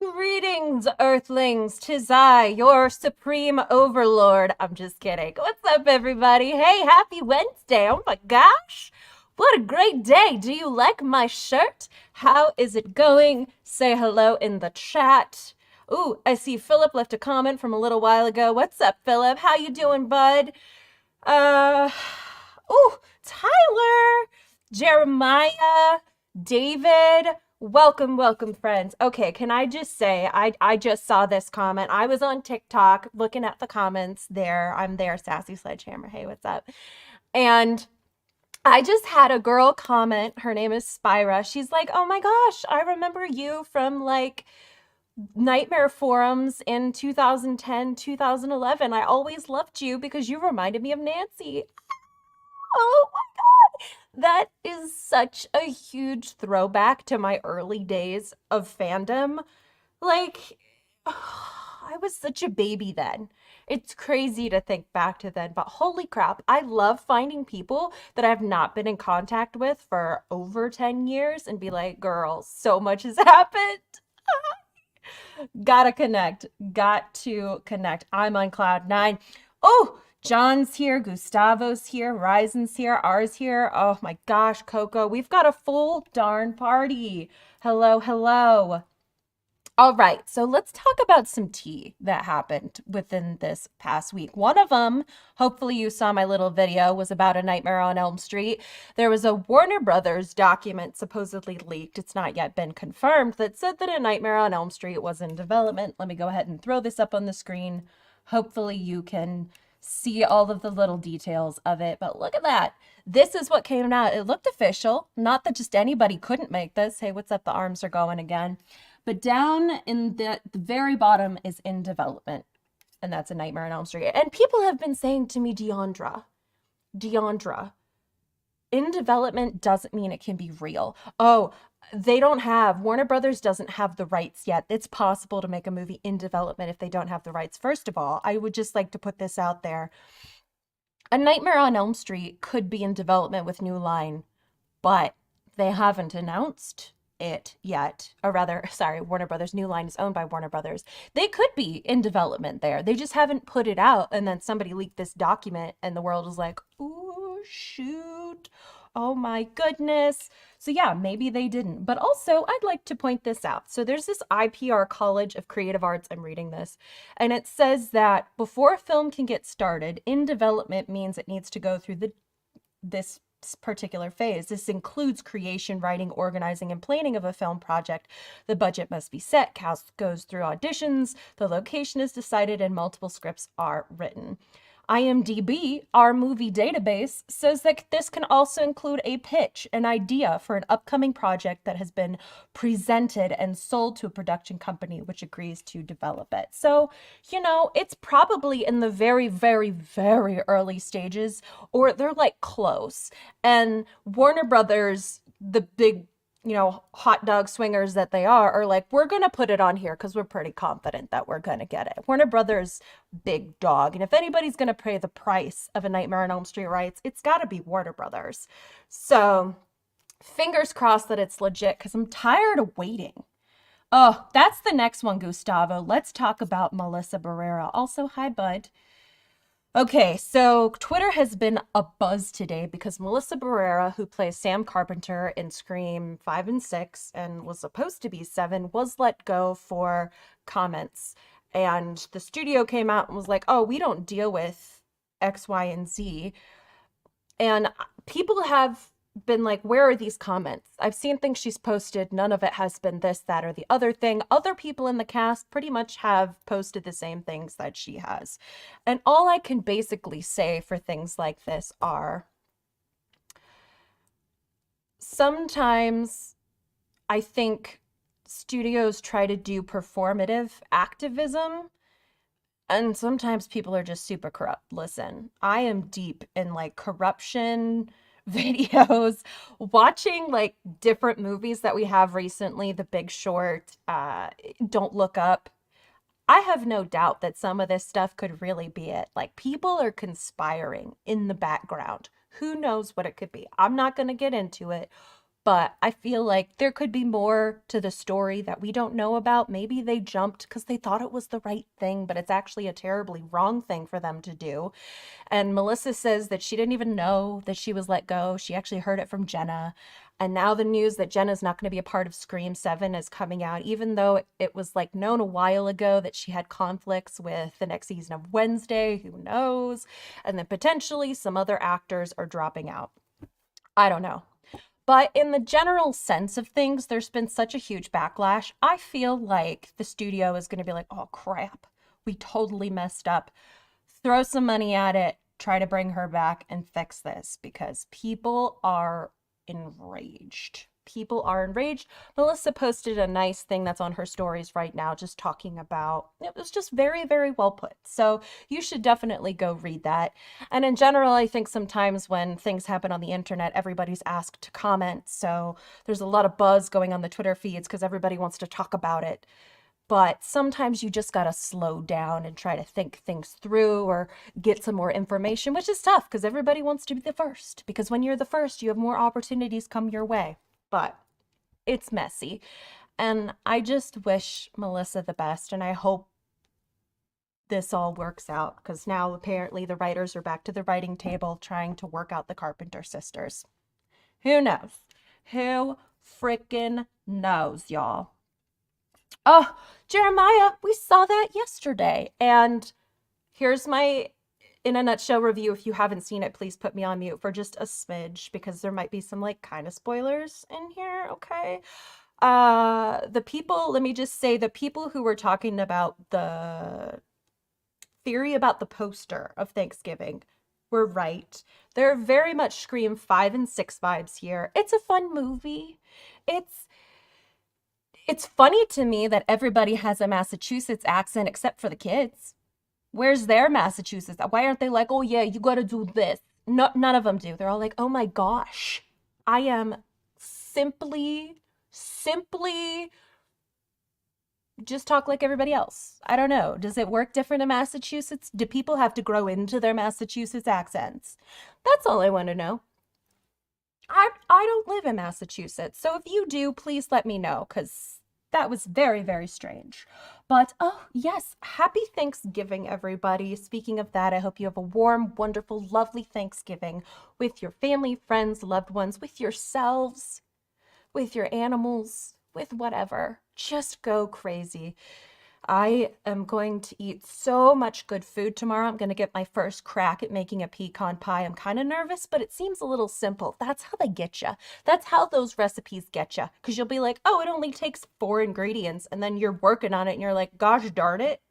Greetings, Earthlings. 'Tis I, your supreme overlord. I'm just kidding. What's up, everybody? Hey, happy Wednesday. Oh my gosh. What a great day. Do you like my shirt? How is it going? Say hello in the chat. Ooh, I see Philip left a comment from a little while ago. What's up, Philip? How you doing, bud? Ooh, Tyler, Jeremiah, David, welcome, friends. Okay, can I just say, I just saw this comment. I was on TikTok looking at the comments there. I'm there, Sassy Sledgehammer. Hey, what's up? And I just had a girl comment. Her name is Spyra. She's like, oh my gosh, I remember you from like Nightmare forums in 2010, 2011. I always loved you because you reminded me of Nancy. Oh my God. That is such a huge throwback to my early days of fandom. Like, I was such a baby then. It's crazy to think back to then, but holy crap, I love finding people that I've not been in contact with for over 10 years and be like, girl, so much has happened. Gotta connect. Got to connect. I'm on cloud nine. Oh, John's here, Gustavo's here, Ryzen's here, R's here. Oh my gosh, Coco, we've got a full darn party. Hello, hello. All right, so let's talk about some tea that happened within this past week. One of them, hopefully you saw my little video, was about A Nightmare on Elm Street. There was a Warner Brothers document supposedly leaked. It's not yet been confirmed, that said that A Nightmare on Elm Street was in development. Let me go ahead and throw this up on the screen. Hopefully you can see all of the little details of it, but look at that. This is what came out. It looked official. Not that just anybody couldn't make this. Hey, what's up? The arms are going again. But down in the very bottom is in development. And that's A Nightmare on Elm Street. And people have been saying to me, Deandra, in development doesn't mean it can be real. Oh, Warner Brothers doesn't have the rights yet. It's possible to make a movie in development if they don't have the rights. First of all, I would just like to put this out there. A Nightmare on Elm Street could be in development with New Line, but they haven't announced it yet. Or rather, sorry, Warner Brothers. New Line is owned by Warner Brothers. They could be in development there. They just haven't put it out, and then somebody leaked this document and the world was like, ooh, shoot. Oh my goodness. So yeah, maybe they didn't. But also, I'd like to point this out. So there's this IPR College of Creative Arts. I'm reading this. And it says that before a film can get started, in development means it needs to go through this particular phase. This includes creation, writing, organizing, and planning of a film project. The budget must be set, cast goes through auditions, the location is decided, and multiple scripts are written. IMDb, our movie database, says that this can also include a pitch, an idea for an upcoming project that has been presented and sold to a production company which agrees to develop it. So, you know, it's probably in the very, very, very early stages, or they're like close. And Warner Brothers, the big, you know, hot dog swingers that they are like, we're going to put it on here because we're pretty confident that we're going to get it. Warner Brothers, big dog. And if anybody's going to pay the price of A Nightmare on Elm Street rights, it's got to be Warner Brothers. So fingers crossed that it's legit because I'm tired of waiting. Oh, that's the next one, Gustavo. Let's talk about Melissa Barrera. Also, hi, bud. Okay, so Twitter has been abuzz today because Melissa Barrera, who plays Sam Carpenter in Scream 5 and 6 and was supposed to be 7, was let go for comments. And the studio came out and was like, oh, we don't deal with X, Y, and Z. And people have been like, where are these comments? I've seen things she's posted. None of it has been this, that, or the other thing. Other people in the cast pretty much have posted the same things that she has. And all I can basically say for things like this are, sometimes I think studios try to do performative activism And sometimes people are just super corrupt. Listen, I am deep in like corruption videos, watching like different movies that we have recently, The Big Short, Don't Look Up. I have no doubt that some of this stuff could really be it. Like people are conspiring in the background. Who knows what it could be? I'm not going to get into it, but I feel like there could be more to the story that we don't know about. Maybe they jumped because they thought it was the right thing, but it's actually a terribly wrong thing for them to do. And Melissa says that she didn't even know that she was let go. She actually heard it from Jenna. And now the news that Jenna's not going to be a part of Scream 7 is coming out, even though it was like known a while ago that she had conflicts with the next season of Wednesday. Who knows? And then potentially some other actors are dropping out. I don't know. But in the general sense of things, there's been such a huge backlash. I feel like the studio is going to be like, oh crap, we totally messed up. Throw some money at it, try to bring her back and fix this because people are enraged. People are enraged. Melissa posted a nice thing that's on her stories right now, just talking about it was just very, very well put. So you should definitely go read that. And in general, I think sometimes when things happen on the internet, everybody's asked to comment. So there's a lot of buzz going on the Twitter feeds because everybody wants to talk about it. But sometimes you just got to slow down and try to think things through or get some more information, which is tough because everybody wants to be the first. Because when you're the first, you have more opportunities come your way. But it's messy. And I just wish Melissa the best. And I hope this all works out because now apparently the writers are back to the writing table trying to work out the Carpenter sisters. Who knows? Who freaking knows, y'all? Oh, Jeremiah, we saw that yesterday. And here's my, in a nutshell review. If you haven't seen it, please put me on mute for just a smidge because there might be some like kind of spoilers in here, okay? The people, let me just say, the people who were talking about the theory about the poster of Thanksgiving were right. There are very much Scream 5 and 6 vibes here. It's a fun movie. It's funny to me that everybody has a Massachusetts accent except for the kids. Where's their Massachusetts? Why aren't they like, oh yeah, you gotta do this? No, none of them do. They're all like, oh my gosh, I am simply just talk like everybody else. I don't know. Does it work different in Massachusetts? Do people have to grow into their Massachusetts accents? That's all I want to know. I don't live in Massachusetts, so if you do, please let me know, because that was very, very strange. But, oh, yes, happy Thanksgiving, everybody. Speaking of that, I hope you have a warm, wonderful, lovely Thanksgiving with your family, friends, loved ones, with yourselves, with your animals, with whatever. Just go crazy. I am going to eat so much good food tomorrow. I'm going to get my first crack at making a pecan pie. I'm kind of nervous, but it seems a little simple. That's how they get you. That's how those recipes get you. Because you'll be like, oh, it only takes 4 ingredients. And then you're working on it and you're like, gosh darn it.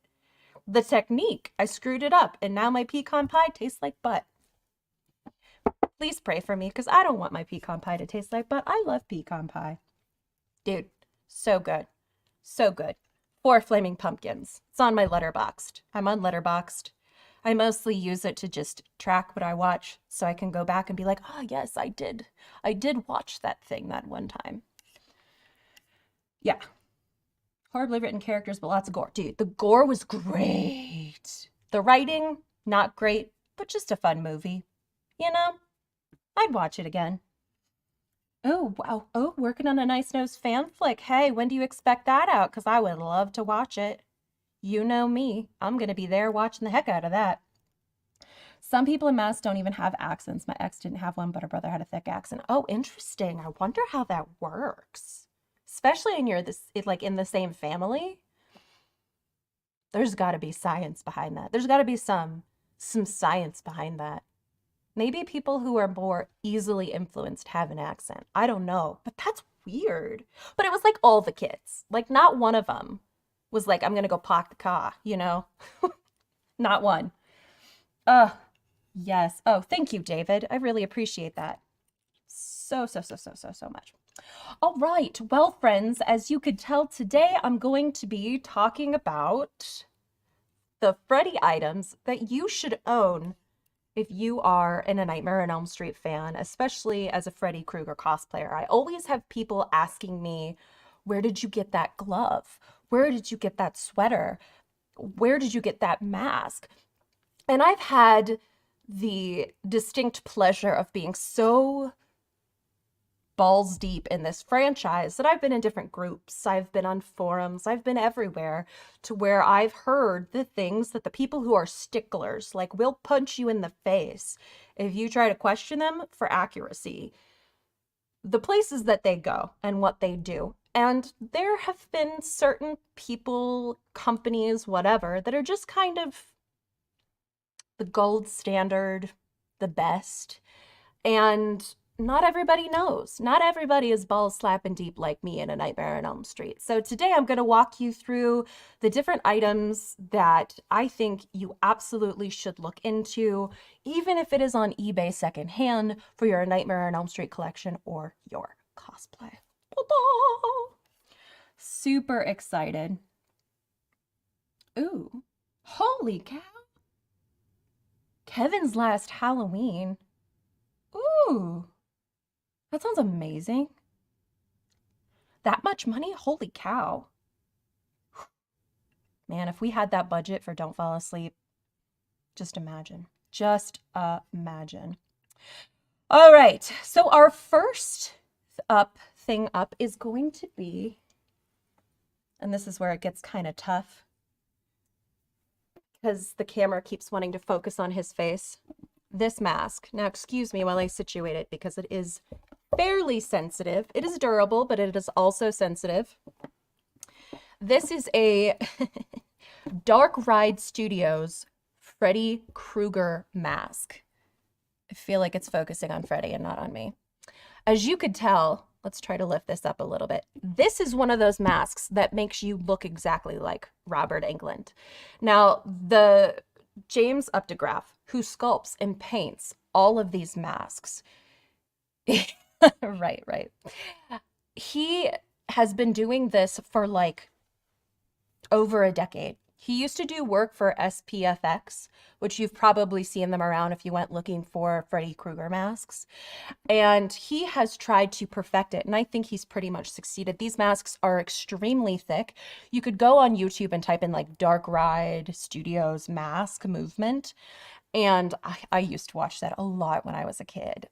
The technique, I screwed it up. And now my pecan pie tastes like butt. Please pray for me because I don't want my pecan pie to taste like butt. I love pecan pie. Dude, so good. So good. 4 flaming pumpkins. It's on my Letterboxd. I'm on Letterboxd. I mostly use it to just track what I watch so I can go back and be like, oh, yes, I did. I did watch that thing that one time. Yeah. Horribly written characters, but lots of gore. Dude, the gore was great. The writing, not great, but just a fun movie. You know, I'd watch it again. Oh, wow. Oh, working on a Nice Nose fan flick. Hey, when do you expect that out? Because I would love to watch it. You know me. I'm going to be there watching the heck out of that. Some people in Mass don't even have accents. My ex didn't have one, but her brother had a thick accent. Oh, interesting. I wonder how that works. Especially when you're like in the same family. There's got to be science behind that. There's got to be some science behind that. Maybe people who are more easily influenced have an accent. I don't know, but that's weird. But it was like all the kids. Like not one of them was like, I'm going to go park the car, you know? Not one. Yes. Oh, thank you, David. I really appreciate that. So much. All right. Well, friends, as you could tell today, I'm going to be talking about the Freddy items that you should own if you are a Nightmare on Elm Street fan, especially as a Freddy Krueger cosplayer. I always have people asking me, where did you get that glove? Where did you get that sweater? Where did you get that mask? And I've had the distinct pleasure of being so balls deep in this franchise that I've been in different groups, I've been on forums, I've been everywhere, to where I've heard the things that the people who are sticklers, like, will punch you in the face if you try to question them for accuracy, the places that they go and what they do. And there have been certain people, companies, whatever, that are just kind of the gold standard, the best. And not everybody knows. Not everybody is balls slapping deep like me in A Nightmare on Elm Street. So today I'm going to walk you through the different items that I think you absolutely should look into, even if it is on eBay secondhand for your Nightmare on Elm Street collection or your cosplay. Ta-da! Super excited. Ooh, holy cow. Kevin's Last Halloween. Ooh. That sounds amazing. That much money? Holy cow. Man, if we had that budget for Don't Fall Asleep, just imagine. Just imagine. All right, so our first thing up is going to be, and this is where it gets kind of tough, because the camera keeps wanting to focus on his face. This mask. Now, excuse me while I situate it, because it is fairly sensitive. It is durable, but it is also sensitive. This is a Dark Ride Studios Freddy Krueger mask. I feel like it's focusing on Freddy and not on me. As you could tell, let's try to lift this up a little bit. This is one of those masks that makes you look exactly like Robert Englund. Now, the James Updegraff, who sculpts and paints all of these masks, right. He has been doing this for like over a decade. He used to do work for SPFX, which you've probably seen them around if you went looking for Freddy Krueger masks. And he has tried to perfect it, and I think he's pretty much succeeded. These masks are extremely thick. You could go on YouTube and type in like Dark Ride Studios mask movement. And I used to watch that a lot when I was a kid.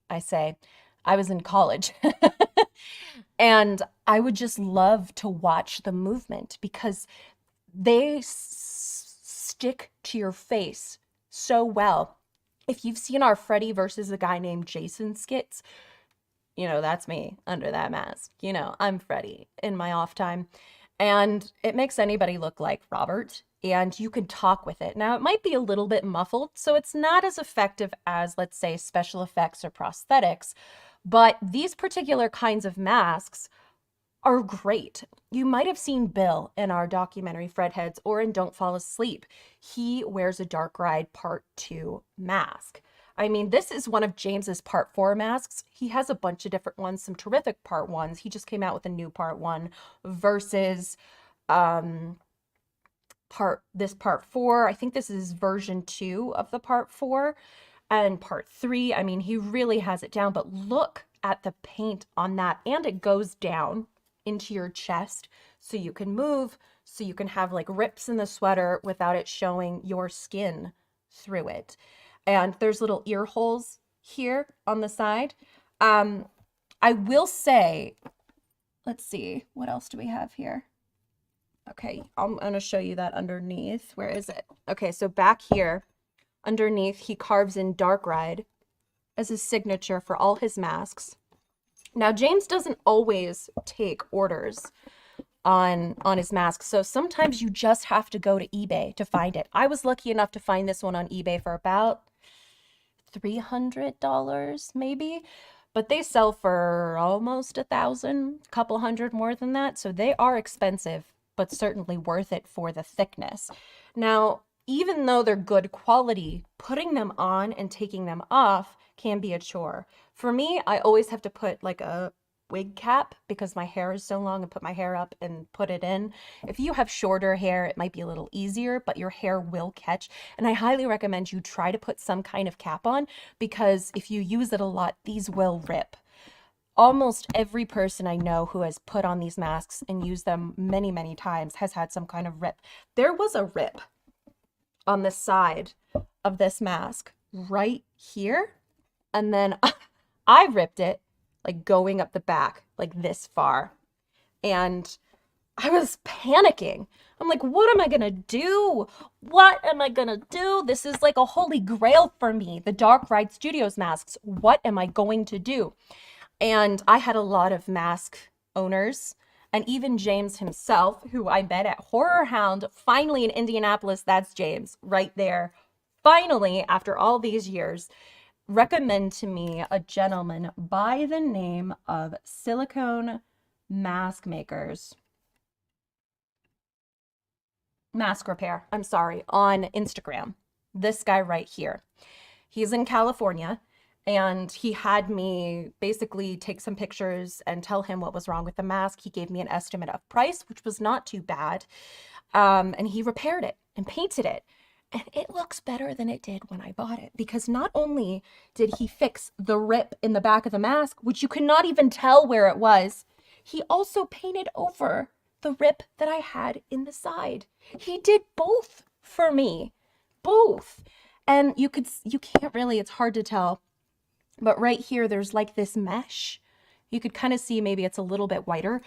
I say. I was in college. And I would just love to watch the movement because they stick to your face so well. If you've seen our Freddy versus a guy named Jason skits, you know, that's me under that mask. You know, I'm Freddy in my off time. And it makes anybody look like Robert, and you can talk with it. Now, it might be a little bit muffled, so it's not as effective as, let's say, special effects or prosthetics, but these particular kinds of masks are great. You might have seen Bill in our documentary Fredheads or in Don't Fall Asleep. He wears a Dark Ride Part 2 mask. I mean, this is one of James's Part 4 masks. He has a bunch of different ones, some terrific Part 1s. He just came out with a new Part 1 versus Part 4. I think this is version 2 of the Part 4. And Part 3, I mean, he really has it down, but look at the paint on that. And it goes down into your chest so you can move, so you can have like rips in the sweater without it showing your skin through it. And there's little ear holes here on the side. I will say, let's see, what else do we have here? Okay, I'm going to show you that underneath. Where is it? Okay, so back here, underneath, he carves in Dark Ride as his signature for all his masks. Now, James doesn't always take orders on his masks, so sometimes you just have to go to eBay to find it. I was lucky enough to find this one on eBay for about $300 maybe, but they sell for almost $1,000, a couple hundred more than that, so they are expensive, but certainly worth it for the thickness. Now, even though they're good quality, putting them on and taking them off can be a chore. For me, I always have to put like a wig cap because my hair is so long and put my hair up and put it in. If you have shorter hair, it might be a little easier, but your hair will catch. And I highly recommend you try to put some kind of cap on because if you use it a lot, these will rip. Almost every person I know who has put on these masks and used them many, many times has had some kind of rip. There was a rip on the side of this mask right here. And then I ripped it like going up the back, like this far. And I was panicking. I'm like, what am I gonna do? What am I gonna do? This is like a holy grail for me, the Dark Ride Studios masks. What am I going to do? And I had a lot of mask owners, and even James himself, who I met at Horror Hound, finally in Indianapolis. That's James right there. Finally, after all these years, recommend to me a gentleman by the name of Silicone Mask Makers. Mask Repair, I'm sorry, on Instagram. This guy right here. He's in California. And he had me basically take some pictures and tell him what was wrong with the mask. He gave me an estimate of price, which was not too bad. And he repaired it and painted it. And it looks better than it did when I bought it. Because not only did he fix the rip in the back of the mask, which you could not even tell where it was, he also painted over the rip that I had in the side. He did both for me. Both. And you can't really, it's hard to tell. But right here, there's like this mesh. You could kind of see maybe it's a little bit whiter.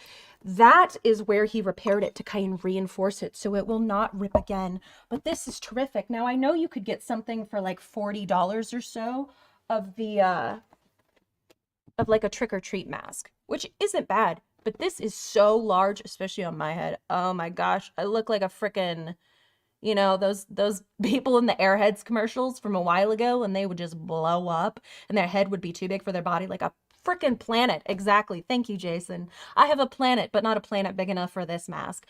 That is where he repaired it to kind of reinforce it so it will not rip again. But this is terrific. Now, I know you could get something for like $40 or so of the, of like a trick-or-treat mask, which isn't bad. But this is so large, especially on my head. Oh my gosh, I look like a frickin'... You know, those people in the Airheads commercials from a while ago, and they would just blow up and their head would be too big for their body, like a freaking planet. Exactly. Thank you, Jason. I have a planet, but not a planet big enough for this mask.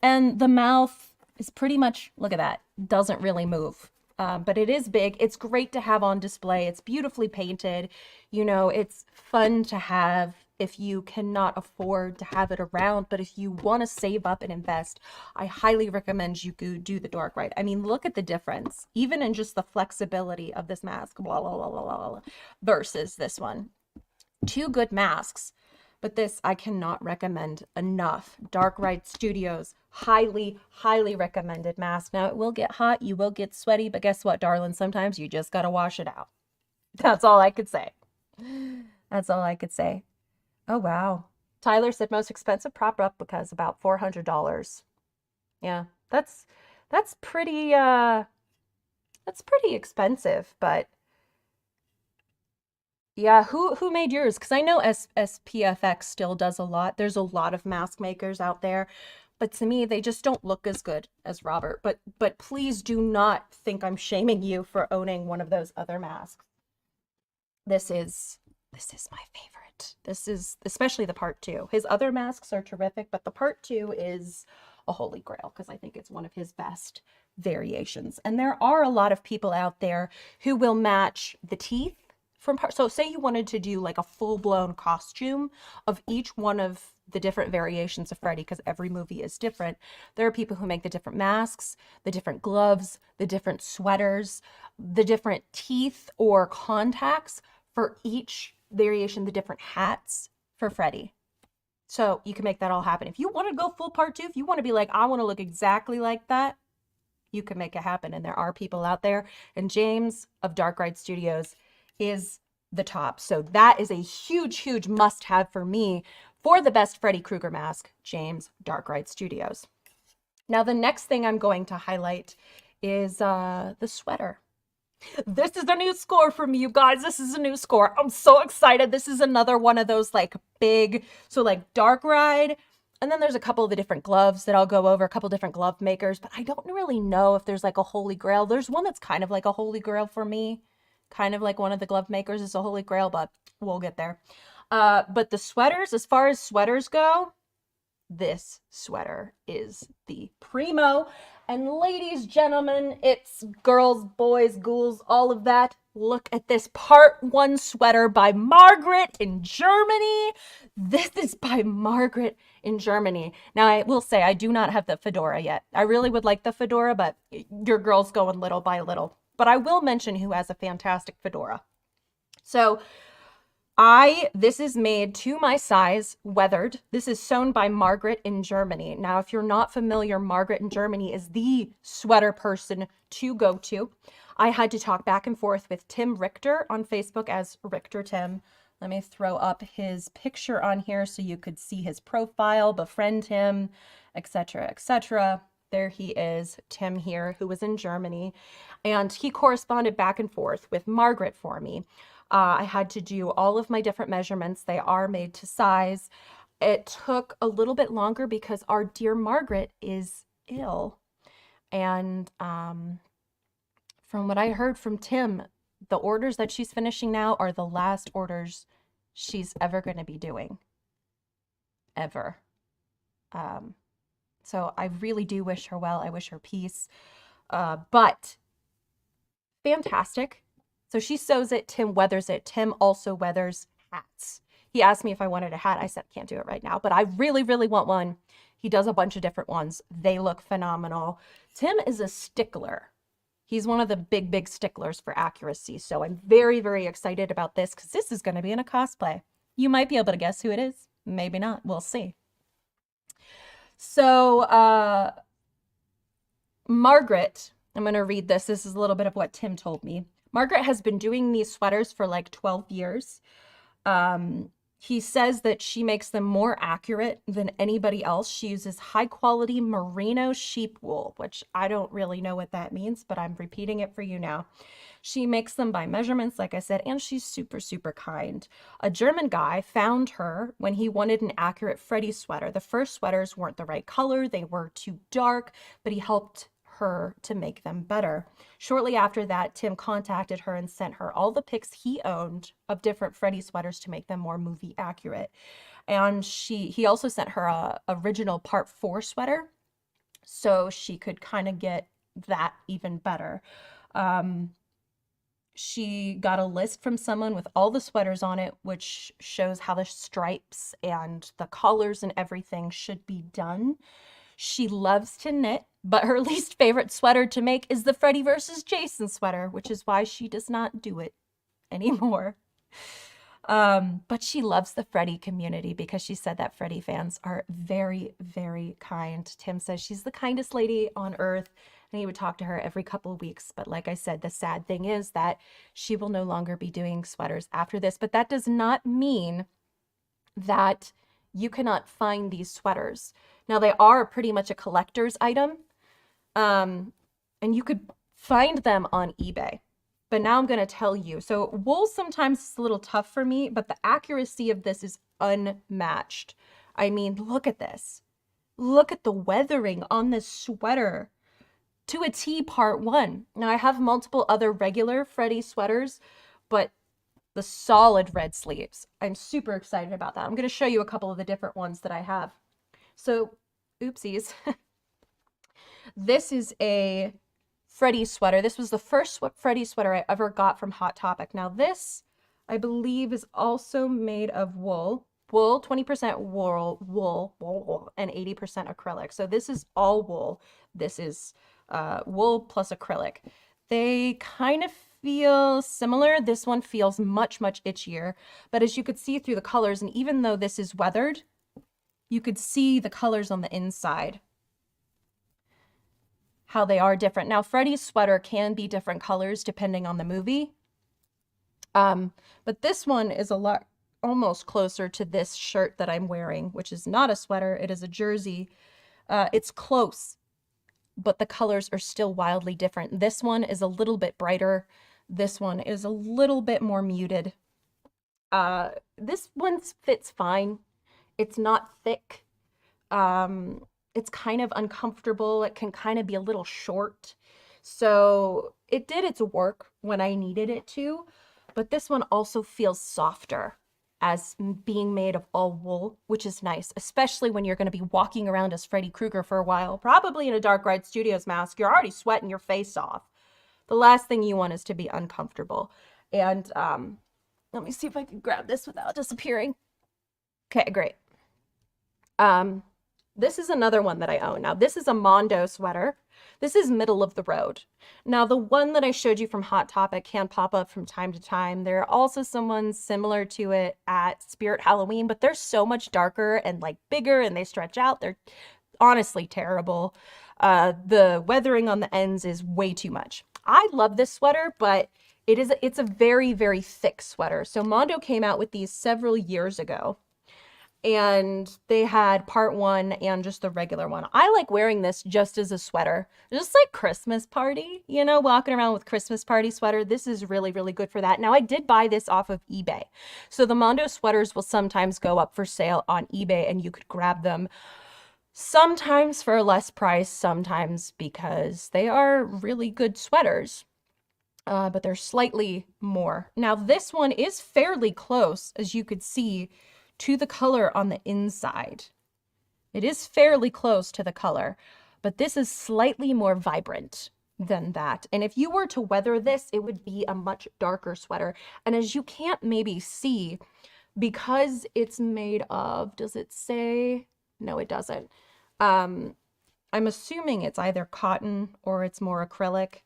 And the mouth is pretty much, look at that, doesn't really move. But it is big. It's great to have on display. It's beautifully painted. You know, it's fun to have if you cannot afford to have it around. But if you want to save up and invest, I highly recommend you go do the Dark Ride. I mean, look at the difference, even in just the flexibility of this mask, blah, blah, blah, blah, blah, versus this one. Two good masks. But this I cannot recommend enough. Dark Ride Studios, highly, highly recommended mask. Now, it will get hot, you will get sweaty, but guess what, darling? Sometimes you just gotta wash it out. That's all I could say. That's all I could say. Oh, wow. Tyler said most expensive prop replicas about $400. Yeah, that's pretty expensive, but yeah, who made yours? Because I know SPFX still does a lot. There's a lot of mask makers out there, but to me, they just don't look as good as Robert. But please do not think I'm shaming you for owning one of those other masks. This is my favorite. This is especially the part 2. His other masks are terrific, but the part 2 is a holy grail because I think it's one of his best variations. And there are a lot of people out there who will match the teeth. So say you wanted to do like a full-blown costume of each one of the different variations of Freddy, because every movie is different. There are people who make the different masks, the different gloves, the different sweaters, the different teeth or contacts for each variation, the different hats for Freddy. So you can make that all happen. If you want to go full part 2, if you want to be like, I want to look exactly like that, you can make it happen. And there are people out there. And James of Dark Ride Studios is the top. So that is a huge, huge must-have for me for the best Freddy Krueger mask, James, Dark Ride Studios. Now, the next thing I'm going to highlight is the sweater. This is a new score for me, you guys. This is a new score. I'm so excited. This is another one of those like big, so like Dark Ride. And then there's a couple of the different gloves that I'll go over, a couple different glove makers, but I don't really know if there's like a holy grail. There's one that's kind of like a holy grail for me. Kind of like one of the glove makers is a holy grail, but we'll get there. But the sweaters, as far as sweaters go, this sweater is the primo. And ladies, gentlemen, it's girls, boys, ghouls, all of that. Look at this part 1 sweater by Margaret in Germany. This is by Margaret in Germany. Now, I will say I do not have the fedora yet. I really would like the fedora, but your girl's going little by little. But I will mention who has a fantastic fedora. So this is made to my size, weathered. This is sewn by Margaret in Germany. Now, if you're not familiar, Margaret in Germany is the sweater person to go to. I had to talk back and forth with Tim Richter on Facebook as Richter Tim. Let me throw up his picture on here so you could see his profile, befriend him, etc., etc. There he is, Tim here, who was in Germany. And he corresponded back and forth with Margaret for me. I had to do all of my different measurements. They are made to size. It took a little bit longer because our dear Margaret is ill. And from what I heard from Tim, the orders that she's finishing now are the last orders she's ever going to be doing. Ever. So I really do wish her well. I wish her peace. But fantastic. So she sews it, Tim weathers it. Tim also weathers hats. He asked me if I wanted a hat. I said, can't do it right now, but I really, really want one. He does a bunch of different ones. They look phenomenal. Tim is a stickler. He's one of the big, big sticklers for accuracy. So I'm very, very excited about this because this is going to be in a cosplay. You might be able to guess who it is. Maybe not. We'll see. So Margaret, I'm going to read this. This is a little bit of what Tim told me. Margaret has been doing these sweaters for like 12 years. He says that she makes them more accurate than anybody else. She uses high quality merino sheep wool, which I don't really know what that means, but I'm repeating it for you now. She makes them by measurements, like I said, and she's super, super kind. A German guy found her when he wanted an accurate Freddy sweater. The first sweaters weren't the right color. They were too dark, but he helped her to make them better. Shortly after that, Tim contacted her and sent her all the pics he owned of different Freddy sweaters to make them more movie accurate. And he also sent her a original part 4 sweater so she could kind of get that even better. She got a list from someone with all the sweaters on it, which shows how the stripes and the collars and everything should be done. She loves to knit, but her least favorite sweater to make is the Freddy versus Jason sweater, which is why she does not do it anymore. But she loves the Freddy community because she said that Freddy fans are very, very kind. Tim says she's the kindest lady on earth, and he would talk to her every couple of weeks. But like I said, the sad thing is that she will no longer be doing sweaters after this. But that does not mean that you cannot find these sweaters. Now, they are pretty much a collector's item, and you could find them on eBay. But now I'm going to tell you. So wool sometimes is a little tough for me, but the accuracy of this is unmatched. I mean, look at this. Look at the weathering on this sweater. To a T, part 1. Now, I have multiple other regular Freddy sweaters, but the solid red sleeves. I'm super excited about that. I'm going to show you a couple of the different ones that I have. So, oopsies. This is a Freddy sweater. This was the first Freddy sweater I ever got from Hot Topic. Now this, I believe, is also made of wool. Wool, 20% wool, and 80% acrylic. So this is all wool. This is wool plus acrylic. They kind of feel similar. This one feels much, much itchier. But as you could see through the colors, and even though this is weathered, you could see the colors on the inside, how they are different. Now, Freddy's sweater can be different colors depending on the movie. But this one is a lot almost closer to this shirt that I'm wearing, which is not a sweater. It is a jersey. It's close, but the colors are still wildly different. This one is a little bit brighter. This one is a little bit more muted. This one fits fine. It's not thick. It's kind of uncomfortable. It can kind of be a little short. So it did its work when I needed it to, but this one also feels softer as being made of all wool, which is nice, especially when you're going to be walking around as Freddy Krueger for a while, probably in a Dark Ride Studios mask. You're already sweating your face off. The last thing you want is to be uncomfortable. And let me see if I can grab this without disappearing. Okay, great. This is another one that I own. Now, this is a Mondo sweater. This is middle of the road. Now, the one that I showed you from Hot Topic can pop up from time to time. There are also some ones similar to it at Spirit Halloween, but they're so much darker and like bigger and they stretch out. They're honestly terrible. The weathering on the ends is way too much. I love this sweater, but it's a very, very thick sweater. So Mondo came out with these several years ago. And they had part one and just the regular one. I like wearing this just as a sweater, just like Christmas party, you know, walking around with Christmas party sweater. This is really, really good for that. Now, I did buy this off of eBay. So the Mondo sweaters will sometimes go up for sale on eBay and you could grab them sometimes for a less price, sometimes because they are really good sweaters. But they're slightly more. Now, this one is fairly close, as you could see, to the color on the inside. It is fairly close to the color, but this is slightly more vibrant than that. And if you were to weather this, it would be a much darker sweater. And as you can't maybe see, because it's made of, does it say? No, it doesn't. I'm assuming it's either cotton or it's more acrylic,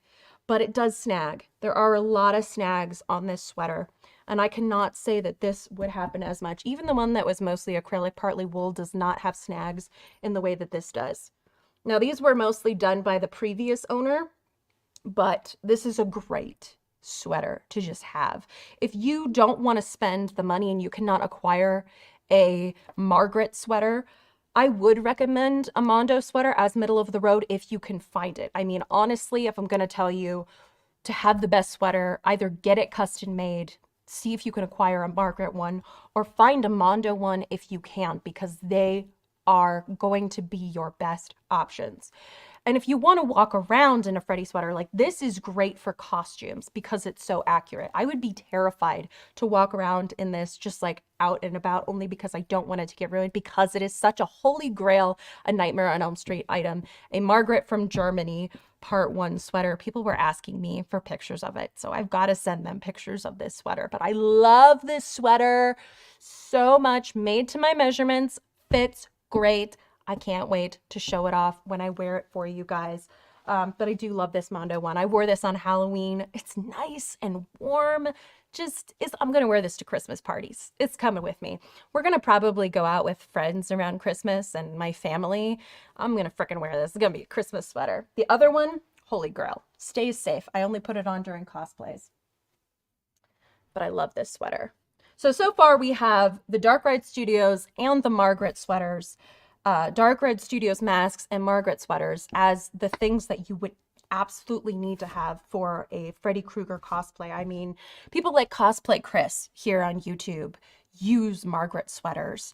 but it does snag. There are a lot of snags on this sweater. And I cannot say that this would happen as much. Even the one that was mostly acrylic, partly wool, does not have snags in the way that this does. Now, these were mostly done by the previous owner, but this is a great sweater to just have. If you don't want to spend the money and you cannot acquire a Margaret sweater, I would recommend a Mondo sweater as middle of the road if you can find it. I mean, honestly, if I'm going to tell you to have the best sweater, either get it custom made, see if you can acquire a Margaret one, or find a Mondo one if you can, because they are going to be your best options. And if you want to walk around in a Freddy sweater, like this is great for costumes because it's so accurate. I would be terrified to walk around in this just like out and about, only because I don't want it to get ruined, because it is such a holy grail, a Nightmare on Elm Street item. A Margaret from Germany part one sweater. People were asking me for pictures of it, so I've got to send them pictures of this sweater. But I love this sweater so much, made to my measurements, fits great. I can't wait to show it off when I wear it for you guys. But I do love this Mondo one. I wore this on Halloween. It's nice and warm. I'm going to wear this to Christmas parties. It's coming with me. We're going to probably go out with friends around Christmas and my family. I'm going to frickin' wear this. It's going to be a Christmas sweater. The other one, holy grail, stays safe. I only put it on during cosplays. But I love this sweater. So far we have the Dark Ride Studios and the Margaret sweaters. Dark Red Studios masks and Margaret sweaters as the things that you would absolutely need to have for a Freddy Krueger cosplay. I mean, people like Cosplay Chris here on YouTube use Margaret sweaters.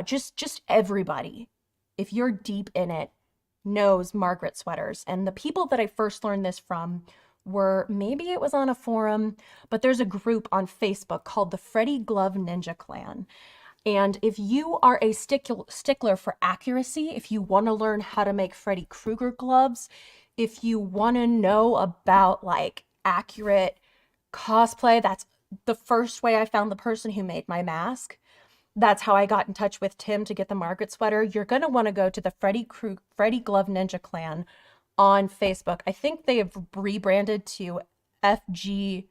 Just everybody, if you're deep in it, knows Margaret sweaters. And the people that I first learned this from were, maybe it was on a forum, but there's a group on Facebook called the Freddy Glove Ninja Clan. And if you are a stickler for accuracy, if you want to learn how to make Freddy Krueger gloves, if you want to know about like accurate cosplay, that's the first way I found the person who made my mask. That's how I got in touch with Tim to get the Margaret sweater. You're going to want to go to the Freddy Glove Ninja Clan on Facebook. I think they have rebranded to FGNC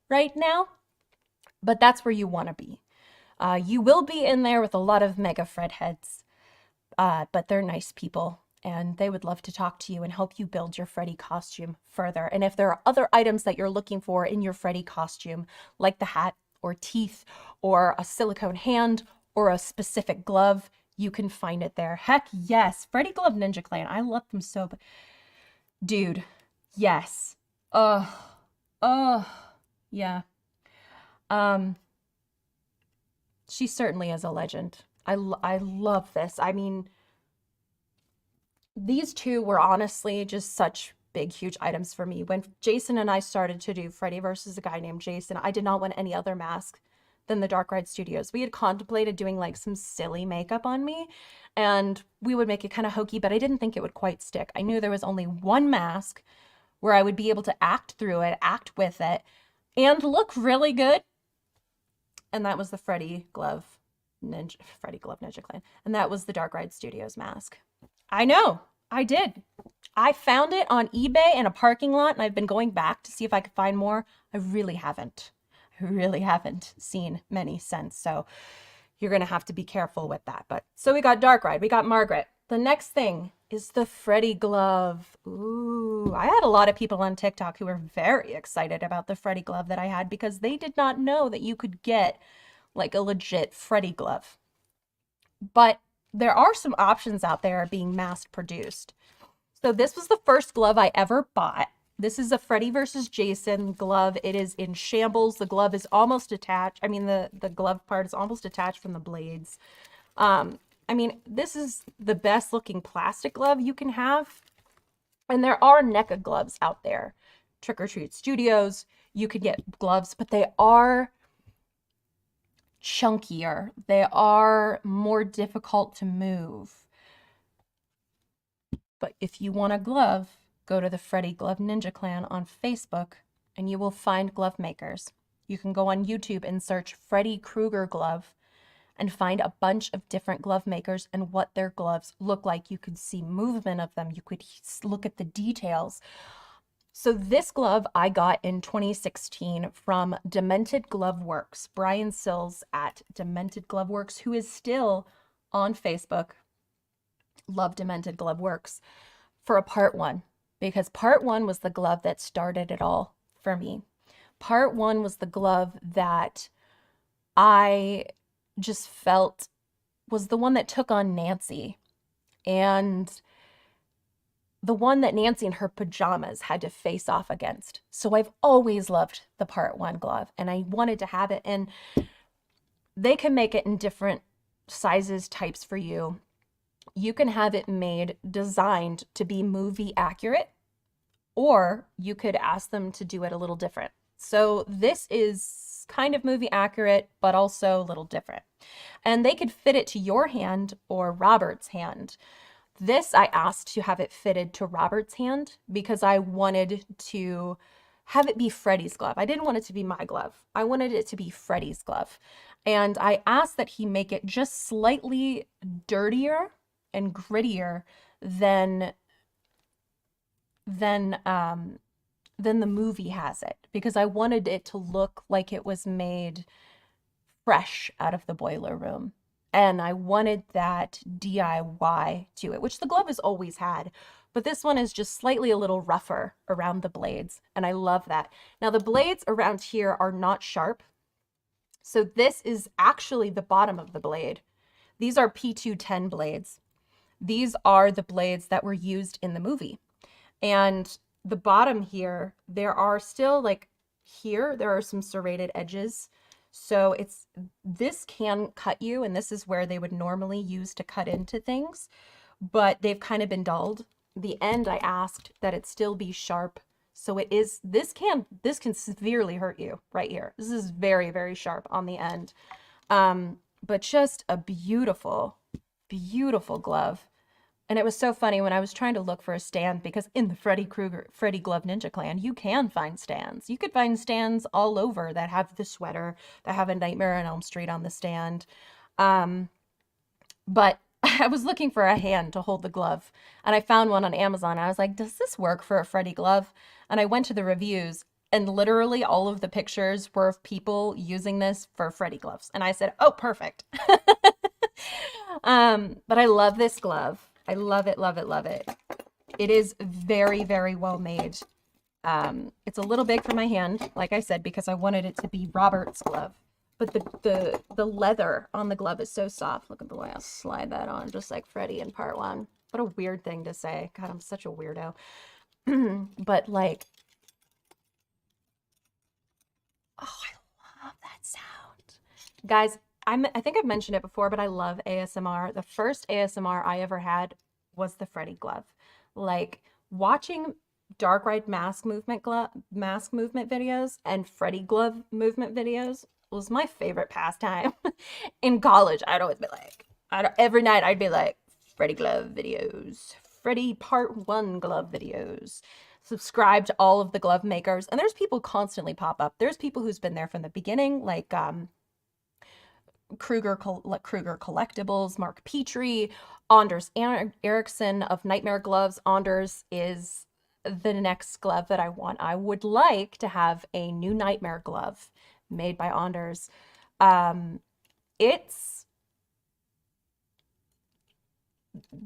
right now, but that's where you want to be. You will be in there with a lot of mega Fred heads, but they're nice people and they would love to talk to you and help you build your Freddy costume further. And if there are other items that you're looking for in your Freddy costume, like the hat or teeth or a silicone hand or a specific glove, you can find it there. Heck yes, Freddy Glove Ninja Clan. I love them so, dude, yes. Yeah. She certainly is a legend. I love this. I mean, these two were honestly just such big, huge items for me. When Jason and I started to do Freddy versus a guy named Jason, I did not want any other mask than the Dark Ride Studios. We had contemplated doing like some silly makeup on me and we would make it kind of hokey, but I didn't think it would quite stick. I knew there was only one mask where I would be able to act through it, act with it, and look really good. And that was the Freddy Glove Ninja Clan. And that was the Dark Ride Studios mask. I know, I did. I found it on eBay in a parking lot, and I've been going back to see if I could find more. I really haven't seen many since. So you're going to have to be careful with that. But so we got Dark Ride, we got Margaret. The next thing is the Freddy glove. Ooh, I had a lot of people on TikTok who were very excited about the Freddy glove that I had because they did not know that you could get like a legit Freddy glove. But there are some options out there being mass produced. So this was the first glove I ever bought. This is a Freddy versus Jason glove. It is in shambles. The glove is almost detached. I mean, the glove part is almost detached from the blades. I mean, this is the best looking plastic glove you can have. And there are NECA gloves out there. Trick or Treat Studios, you could get gloves, but they are chunkier. They are more difficult to move. But if you want a glove, go to the Freddy Glove Ninja Clan on Facebook and you will find glove makers. You can go on YouTube and search Freddy Krueger glove and find a bunch of different glove makers and what their gloves look like. You could see movement of them. You could look at the details. So this glove I got in 2016 from Demented Glove Works. Brian Sills at Demented Glove Works, who is still on Facebook. Love Demented Glove Works for a part one, because part one was the glove that started it all for me. Part one was the glove that I just felt was the one that took on Nancy, and the one that Nancy in her pajamas had to face off against. So I've always loved the part one glove and I wanted to have it, and they can make it in different sizes, types for you. You can have it made, designed to be movie accurate, or you could ask them to do it a little different. So this is kind of movie accurate, but also a little different. And they could fit it to your hand or Robert's hand. This, I asked to have it fitted to Robert's hand because I wanted to have it be Freddy's glove. I didn't want it to be my glove. I wanted it to be Freddy's glove. And I asked that he make it just slightly dirtier and grittier than the movie has it, because I wanted it to look like it was made fresh out of the boiler room. And I wanted that DIY to it, which the glove has always had. But this one is just slightly a little rougher around the blades. And I love that. Now the blades around here are not sharp. So this is actually the bottom of the blade. These are P210 blades. These are the blades that were used in the movie. And the bottom here, there are still like here, there are some serrated edges. So this can cut you, and this is where they would normally use to cut into things, but they've kind of been dulled. The end, I asked that it still be sharp. So it is, this can severely hurt you right here. This is very, very sharp on the end. But just a beautiful, beautiful glove. And it was so funny when I was trying to look for a stand, because in the Freddy Glove Ninja Clan, you can find stands. You could find stands all over that have the sweater, that have a Nightmare on Elm Street on the stand. But I was looking for a hand to hold the glove, and I found one on Amazon. I was like, does this work for a Freddy glove? And I went to the reviews, and literally all of the pictures were of people using this for Freddy gloves. And I said, oh, perfect. But I love this glove. I love it, love it, love it. It is very, very well made. It's a little big for my hand, like I said, because I wanted it to be Robert's glove. But the leather on the glove is so soft. Look at the way I'll slide that on, just like Freddy in part one. What a weird thing to say. God, I'm such a weirdo. But like, oh, I love that sound. Guys, I think I've mentioned it before, but I love ASMR. The first ASMR I ever had was the Freddy glove. Like, watching Dark Ride mask movement videos and Freddy glove movement videos was my favorite pastime. In college, I'd always be like, every night I'd be like, Freddy glove videos, Freddy part one glove videos. subscribe to all of the glove makers, and there's people constantly pop up. There's people who's been there from the beginning, like Krueger Collectibles, Mark Petrie, Anders Ericsson of Nightmare Gloves. Anders is the next glove that I want. I would like to have a new Nightmare glove made by Anders. It's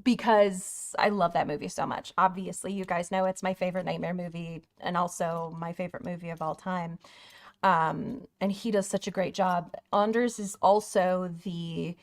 because I love that movie so much. Obviously, you guys know it's my favorite Nightmare movie and also my favorite movie of all time. And he does such a great job. Anders is also the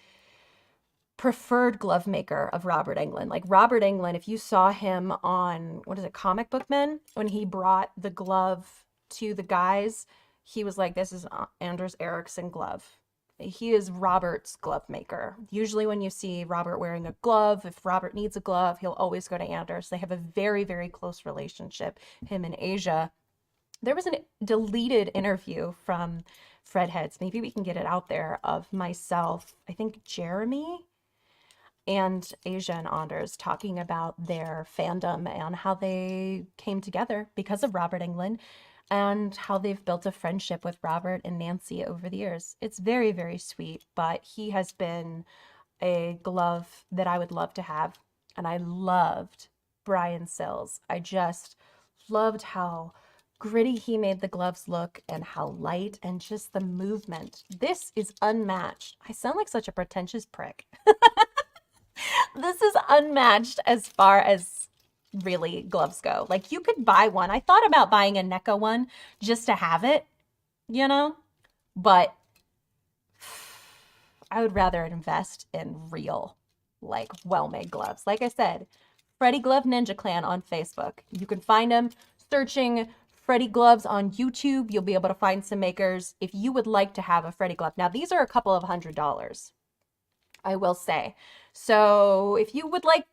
preferred glove maker of Robert Englund. Like Robert Englund, if you saw him on, what is it, Comic Book Men, when he brought the glove to the guys, he was like, this is Anders Ericsson glove. He is Robert's glove maker. Usually when you see Robert wearing a glove, if Robert needs a glove, he'll always go to Anders. They have a very, very close relationship, him and Asia. There was a deleted interview from Fred Heads, maybe we can get it out there, of myself, I think Jeremy, and Asia and Anders talking about their fandom and how they came together because of Robert Englund and how they've built a friendship with Robert and Nancy over the years. It's very, very sweet, but he has been a glove that I would love to have. And I loved Brian Sills. I just loved how gritty he made the gloves look and how light and just the movement. This is unmatched. I sound like such a pretentious prick. This is unmatched as far as really gloves go. Like you could buy one. I thought about buying a NECA one just to have it, you know, but I would rather invest in real, like well-made gloves. Like I said, Freddy Glove Ninja Clan on Facebook. You can find them searching Freddy Gloves on YouTube. You'll be able to find some makers if you would like to have a Freddy glove. Now, these are a couple of $100s, I will say. So if you would like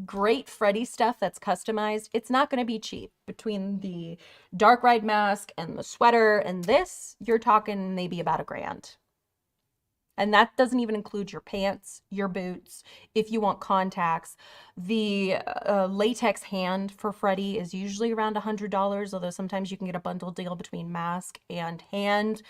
great Freddy stuff that's customized, it's not going to be cheap. Between the Dark Ride mask and the sweater and this, you're talking maybe about $1,000. And that doesn't even include your pants, your boots, if you want contacts. The latex hand for Freddy is usually around $100, although sometimes you can get a bundle deal between mask and hand.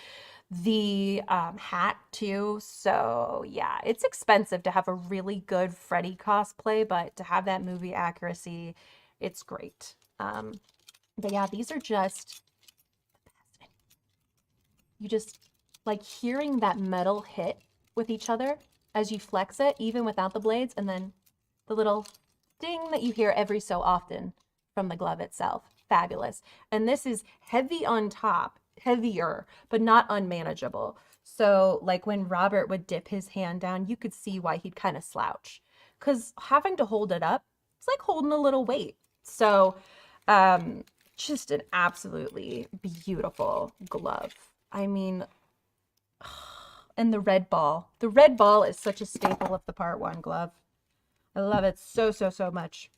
The hat too. So yeah, it's expensive to have a really good Freddy cosplay, but to have that movie accuracy, it's great. But yeah, these are just, you just like hearing that metal hit with each other as you flex it, even without the blades, and then the little ding that you hear every so often from the glove itself. Fabulous. And this is heavy on top, heavier, but not unmanageable. So like when Robert would dip his hand down, you could see why he'd kind of slouch, because having to hold it up, it's like holding a little weight. So just an absolutely beautiful glove. I mean, and the red ball. The red ball is such a staple of the Part 1 glove. I love it so, so, so much.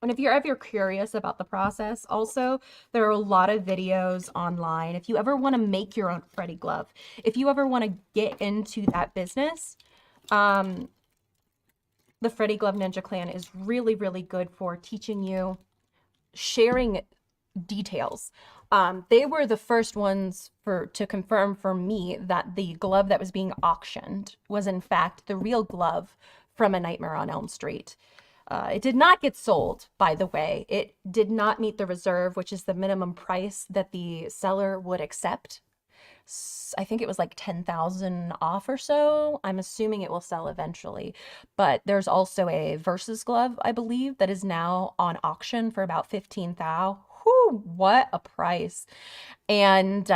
And if you're ever curious about the process, also, there are a lot of videos online. If you ever want to make your own Freddy glove, if you ever want to get into that business, the Freddy Glove Ninja Clan is really, really good for teaching you, sharing details. They were the first ones to confirm for me that the glove that was being auctioned was in fact the real glove from A Nightmare on Elm Street. It did not get sold, by the way. It did not meet the reserve, which is the minimum price that the seller would accept. I think it was like 10,000 off or so. I'm assuming it will sell eventually. But there's also a Versus glove, I believe, that is now on auction for about 15,000. Whew, what a price. And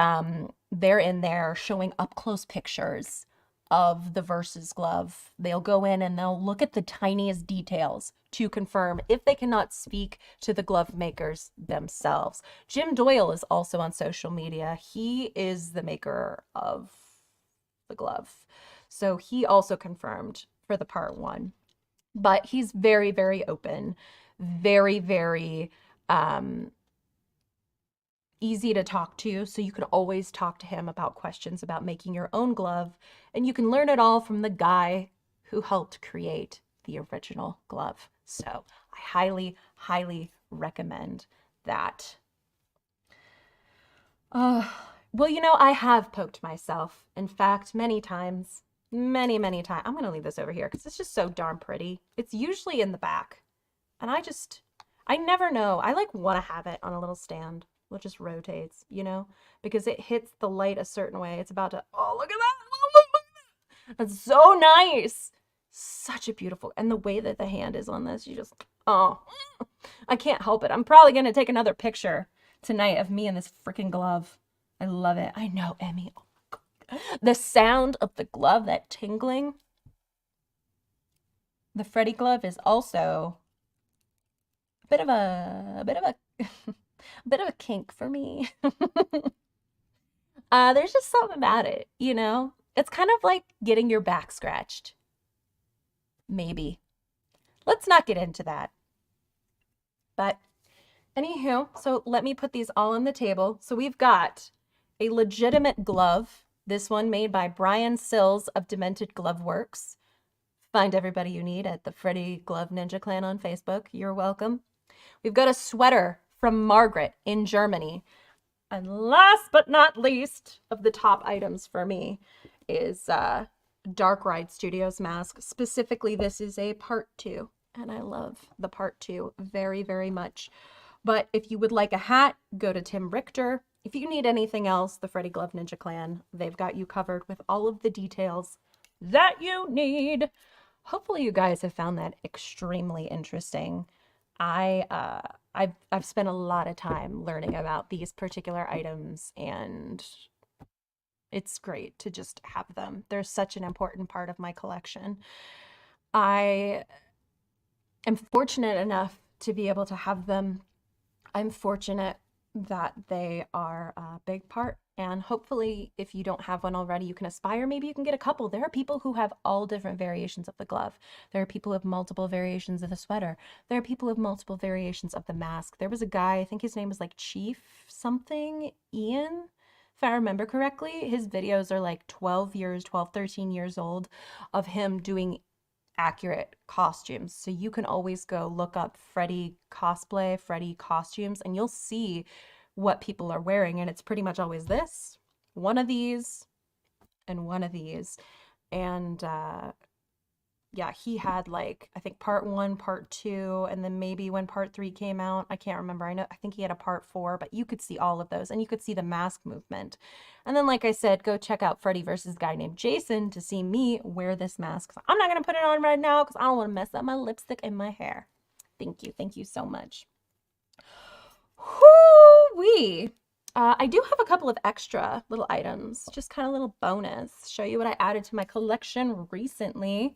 they're in there showing up close pictures of the Versus glove. They'll go in and they'll look at the tiniest details to confirm if they cannot speak to the glove makers themselves. Jim Doyle is also on social media. He is the maker of the glove. So he also confirmed for the Part 1. But he's very, very open, very, very easy to talk to, so you can always talk to him about questions about making your own glove, and you can learn it all from the guy who helped create the original glove. So I highly, highly recommend that. Well, you know, I have poked myself. In fact, many times. Many, many times. I'm going to leave this over here because it's just so darn pretty. It's usually in the back. And I never know. I like want to have it on a little stand. It just rotates, you know, because it hits the light a certain way. It's about to, oh, look at that. That's so nice. Such a beautiful, and the way that the hand is on this, you just, oh, I can't help it. I'm probably going to take another picture tonight of me in this freaking glove. I love it. I know, Emmy. Oh my God. The sound of the glove, that tingling. The Freddy glove is also a bit of a a bit of a kink for me. There's just something about it, you know? It's kind of like getting your back scratched. Maybe. Let's not get into that. But anywho, so let me put these all on the table. So we've got a legitimate glove. This one made by Brian Sills of Demented Glove Works. Find everybody you need at the Freddy Glove Ninja Clan on Facebook. You're welcome. We've got a sweater from Margaret in Germany. And last but not least of the top items for me is Dark Ride Studios mask. Specifically, this is a part 2. And I love the part 2 very, very much. But if you would like a hat, go to Tim Richter. If you need anything else, the Freddy Glove Ninja Clan, they've got you covered with all of the details that you need. Hopefully you guys have found that extremely interesting. I've spent a lot of time learning about these particular items, and it's great to just have them. They're such an important part of my collection. I am fortunate enough to be able to have them. I'm fortunate that they are a big part, and hopefully if you don't have one already, you can aspire. Maybe you can get a couple. There are people who have all different variations of the glove. There are people who have multiple variations of the sweater. There are people who have multiple variations of the mask. There was a guy, I think his name was like Chief something, Ian, if I remember correctly. His videos are like 12, 13 years old of him doing accurate costumes. So you can always go look up Freddy cosplay, Freddy costumes, and you'll see what people are wearing. And it's pretty much always this, one of these, and one of these. And yeah, he had like, I think part 1, part 2, and then maybe when part 3 came out, I can't remember. I think he had a part 4, but you could see all of those, and you could see the mask movement. And then, like I said, go check out Freddy versus Guy Named Jason to see me wear this mask. I'm not going to put it on right now because I don't want to mess up my lipstick and my hair. Thank you. Thank you so much. Whoo-wee. I do have a couple of extra little items, just kind of little bonus. Show you what I added to my collection recently.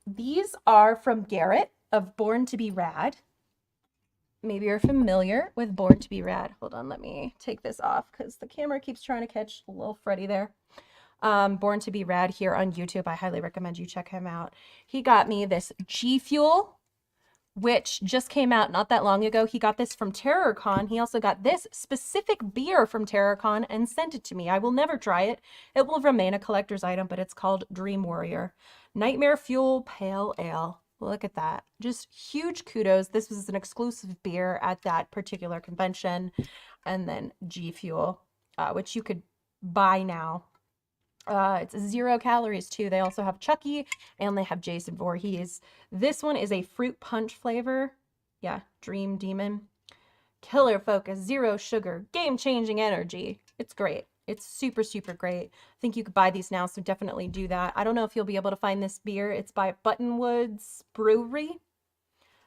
These are from Garrett of Born to Be Rad. Maybe you're familiar with Born to Be Rad. Hold on, let me take this off because the camera keeps trying to catch a little Freddy there. Born to Be Rad here on YouTube. I highly recommend you check him out. He got me this G Fuel, which just came out not that long ago. He got this from TerrorCon. He also got this specific beer from TerrorCon and sent it to me. I will never try it. It will remain a collector's item, but it's called Dream Warrior. Nightmare Fuel Pale Ale. Look at that. Just huge kudos. This was an exclusive beer at that particular convention. And then G Fuel, which you could buy now. It's 0 calories too. They also have Chucky and they have Jason Voorhees. This one is a fruit punch flavor. Yeah, Dream Demon. Killer focus, 0 sugar, game-changing energy. It's great. It's super, super great. I think you could buy these now, so definitely do that. I don't know if you'll be able to find this beer. It's by Buttonwoods Brewery.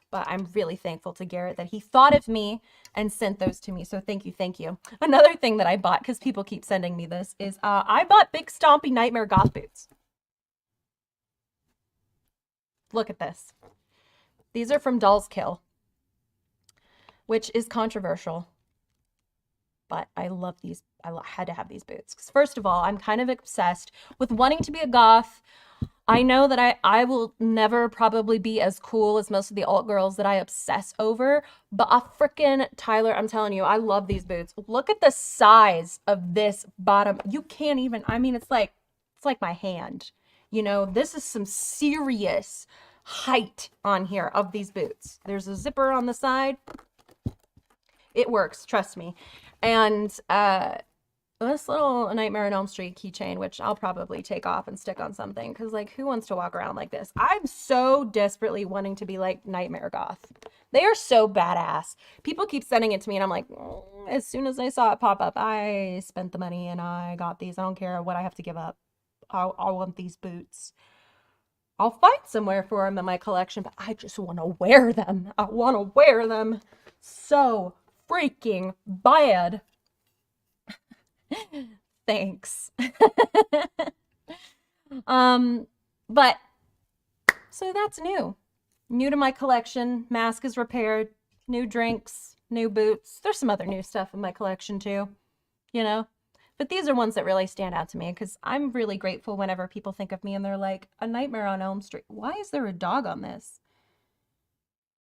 But I'm really thankful to Garrett that he thought of me and sent those to me. So thank you, thank you. Another thing that I bought, because people keep sending me this, is I bought Big Stompy Nightmare Goth Boots. Look at this. These are from Doll's Kill, which is controversial. But I love these. I had to have these boots. Because first of all, I'm kind of obsessed with wanting to be a goth. I know that I will never probably be as cool as most of the alt girls that I obsess over, but a freaking Tyler, I'm telling you, I love these boots. Look at the size of this bottom. You can't even, I mean, it's like my hand. You know, this is some serious height on here of these boots. There's a zipper on the side. It works, trust me. And this little Nightmare on Elm Street keychain, which I'll probably take off and stick on something, because like, who wants to walk around like this? I'm so desperately wanting to be like Nightmare Goth. They are so badass. People keep sending it to me and I'm like, as soon as I saw it pop up, I spent the money and I got these. I don't care what I have to give up. I want these boots. I'll find somewhere for them in my collection, but I just want to wear them. I want to wear them so freaking bad. Thanks. But so that's new to my collection. Mask is repaired, new drinks, new boots. There's some other new stuff in my collection too, but these are ones that really stand out to me, because I'm really grateful whenever people think of me and they're like, A Nightmare on Elm Street. Why is there a dog on this?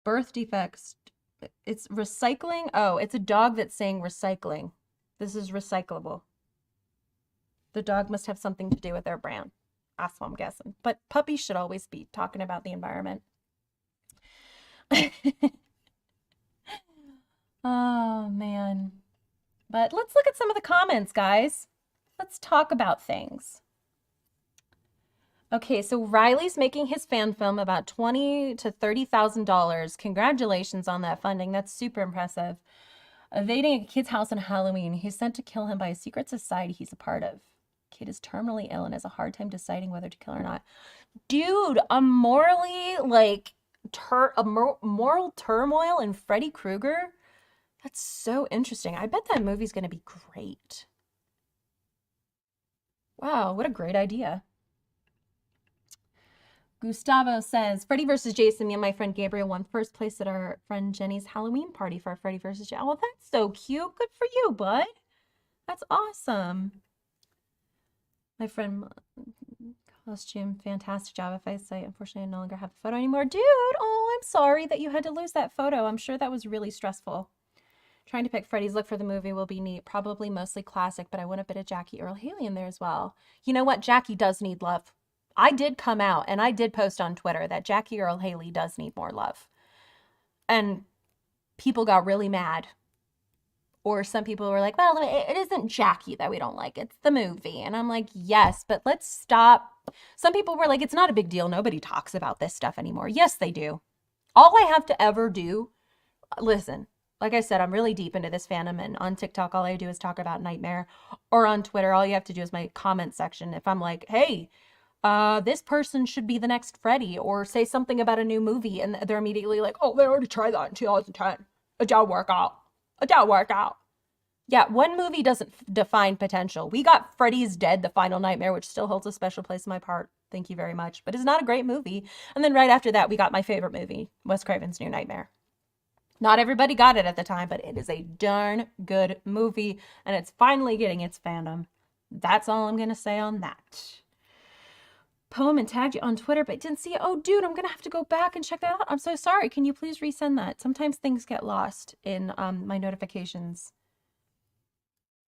Birth defects. It's recycling. Oh, it's a dog that's saying recycling. This is recyclable. The dog must have something to do with their brand. That's what I'm guessing. But puppies should always be talking about the environment. Oh, man. But let's look at some of the comments, guys. Let's talk about things. Okay, so Riley's making his fan film about $20,000 to $30,000. Congratulations on that funding. That's super impressive. Evading a kid's house on Halloween. He's sent to kill him by a secret society he's a part of. Kid is terminally ill and has a hard time deciding whether to kill or not. Dude, a morally, like, moral turmoil in Freddy Krueger? That's so interesting. I bet that movie's going to be great. Wow, what a great idea. Gustavo says, Freddy versus Jason, me and my friend Gabriel won first place at our friend Jenny's Halloween party for our Freddy versus Jason. Oh, that's so cute. Good for you, bud. That's awesome. My friend, costume, fantastic job. If I say, unfortunately, I no longer have the photo anymore. Dude, oh, I'm sorry that you had to lose that photo. I'm sure that was really stressful. Trying to pick Freddy's look for the movie will be neat. Probably mostly classic, but I want a bit of Jackie Earle Haley in there as well. You know what? Jackie does need love. I did come out and I did post on Twitter that Jackie Earle Haley does need more love. And people got really mad. Or some people were like, well, it isn't Jackie that we don't like. It's the movie. And I'm like, yes, but let's stop. Some people were like, it's not a big deal. Nobody talks about this stuff anymore. Yes, they do. All I have to ever do, listen, like I said, I'm really deep into this fandom, and on TikTok, all I do is talk about Nightmare. Or on Twitter, all you have to do is my comment section. If I'm like, hey, this person should be the next Freddy, or say something about a new movie, and they're immediately like, oh, they already tried that in 2010. It don't work out. It don't work out. Yeah, one movie doesn't define potential. We got Freddy's Dead, The Final Nightmare, which still holds a special place in my heart. Thank you very much. But it's not a great movie. And then right after that, we got my favorite movie, Wes Craven's New Nightmare. Not everybody got it at the time, but it is a darn good movie, and it's finally getting its fandom. That's all I'm going to say on that. Poem and tagged you on Twitter, but didn't see it. Oh, dude, I'm going to have to go back and check that out. I'm so sorry. Can you please resend that? Sometimes things get lost in my notifications.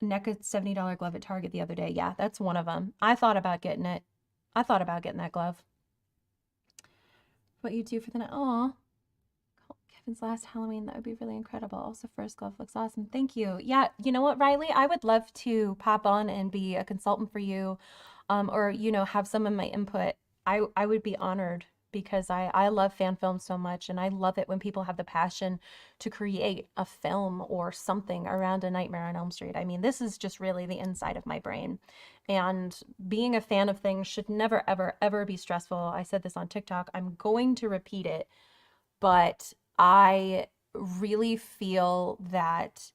NECA $70 glove at Target the other day. Yeah, that's one of them. I thought about getting it. I thought about getting that glove. What you do for the night? Aw. Kevin's last Halloween. That would be really incredible. Also, first glove looks awesome. Thank you. Yeah, you know what, Riley? I would love to pop on and be a consultant for you, or, have some of my input. I would be honored, because I love fan films so much, and I love it when people have the passion to create a film or something around A Nightmare on Elm Street. I mean, this is just really the inside of my brain. And being a fan of things should never, ever, ever be stressful. I said this on TikTok. I'm going to repeat it, but I really feel that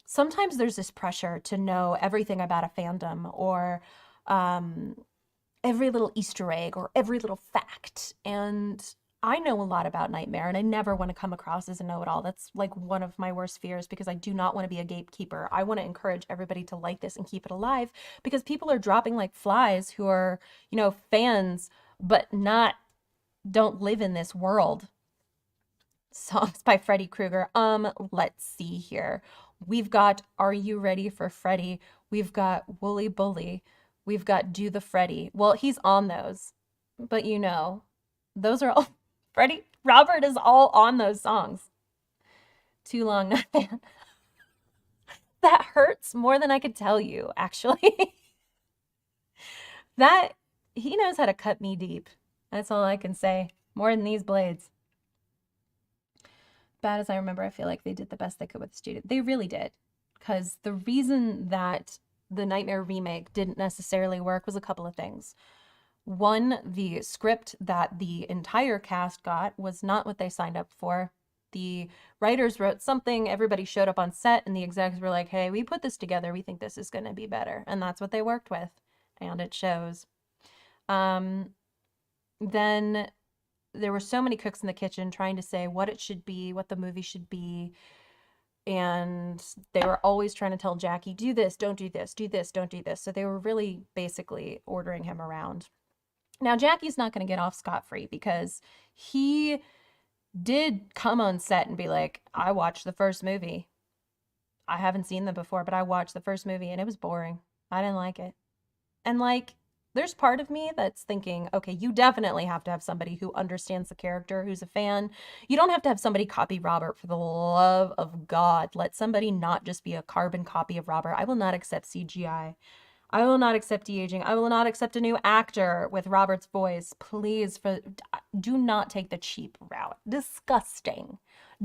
sometimes there's this pressure to know everything about a fandom, or every little Easter egg, or every little fact. And I know a lot about Nightmare, and I never want to come across as a know-it-all. That's like one of my worst fears, because I do not want to be a gatekeeper. I want to encourage everybody to like this and keep it alive, because people are dropping like flies who are, fans, but don't live in this world. Songs by Freddy Krueger. Let's see here. We've got Are You Ready for Freddy? We've got Wooly Bully. We've got Do the Freddy. Well, he's on those, but Those are all Freddie Robert is all on those songs. Too long, not fan. That hurts more than I could tell you, actually. That he knows how to cut me deep. That's all I can say. More than these blades. Bad as I remember, I feel like they did the best they could with the student. They really did. Because the reason that the Nightmare remake didn't necessarily work was a couple of things. One, the script that the entire cast got was not what they signed up for. The writers wrote something, everybody showed up on set, and the execs were like, hey, we put this together, we think this is going to be better. And that's what they worked with. And it shows. Then there were so many cooks in the kitchen trying to say what it should be, what the movie should be. And they were always trying to tell Jackie, do this, don't do this, do this, don't do this. So they were really basically ordering him around. Now, Jackie's not going to get off scot-free because he did come on set and be like, I watched the first movie. I haven't seen them before, but I watched the first movie and it was boring. I didn't like it. And like, there's part of me that's thinking, okay, you definitely have to have somebody who understands the character, who's a fan. You don't have to have somebody copy Robert, for the love of God. Let somebody not just be a carbon copy of Robert. I will not accept CGI. I will not accept de-aging. I will not accept a new actor with Robert's voice. Please, do not take the cheap route. Disgusting.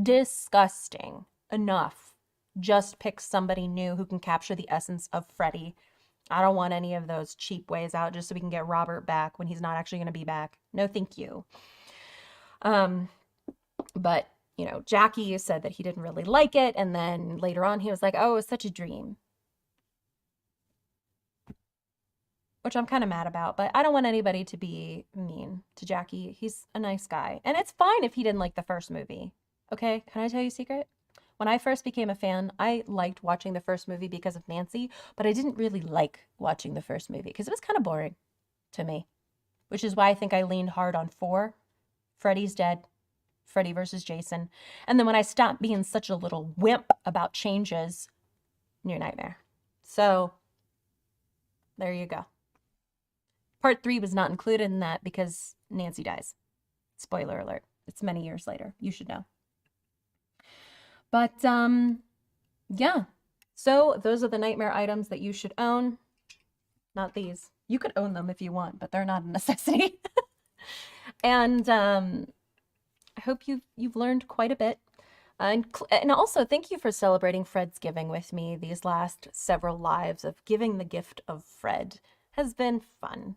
Disgusting. Enough. Just pick somebody new who can capture the essence of Freddy. I don't want any of those cheap ways out just so we can get Robert back when he's not actually going to be back. No, thank you. But, you know, Jackie said that he didn't really like it. And then later on, he was like, oh, it was such a dream. Which I'm kind of mad about, but I don't want anybody to be mean to Jackie. He's a nice guy. And it's fine if he didn't like the first movie. Okay, can I tell you a secret? When I first became a fan, I liked watching the first movie because of Nancy, but I didn't really like watching the first movie because it was kind of boring to me, which is why I think I leaned hard on 4. Freddy's dead. Freddy versus Jason. And then when I stopped being such a little wimp about changes, New Nightmare. So, there you go. Part 3 was not included in that because Nancy dies. Spoiler alert. It's many years later. You should know. But, yeah. So, those are the Nightmare items that you should own. Not these. You could own them if you want, but they're not a necessity. And, I hope you've learned quite a bit. And also, thank you for celebrating Fred's giving with me. These last several lives of giving the gift of Fred has been fun.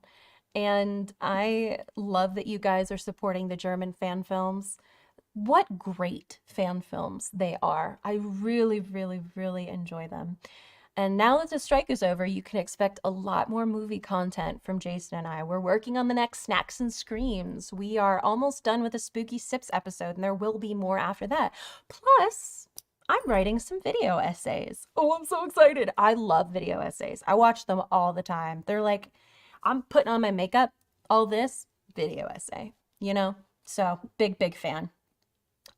And I love that you guys are supporting the German fan films. What great fan films they are. I really, really, really enjoy them. And now that the strike is over, you can expect a lot more movie content from Jason and I. We're working on the next Snacks and Screams. We are almost done with the Spooky Sips episode, and there will be more after that. Plus, I'm writing some video essays. Oh, I'm so excited. I love video essays. I watch them all the time. They're like, I'm putting on my makeup, all this, video essay, you know? So, big, big fan.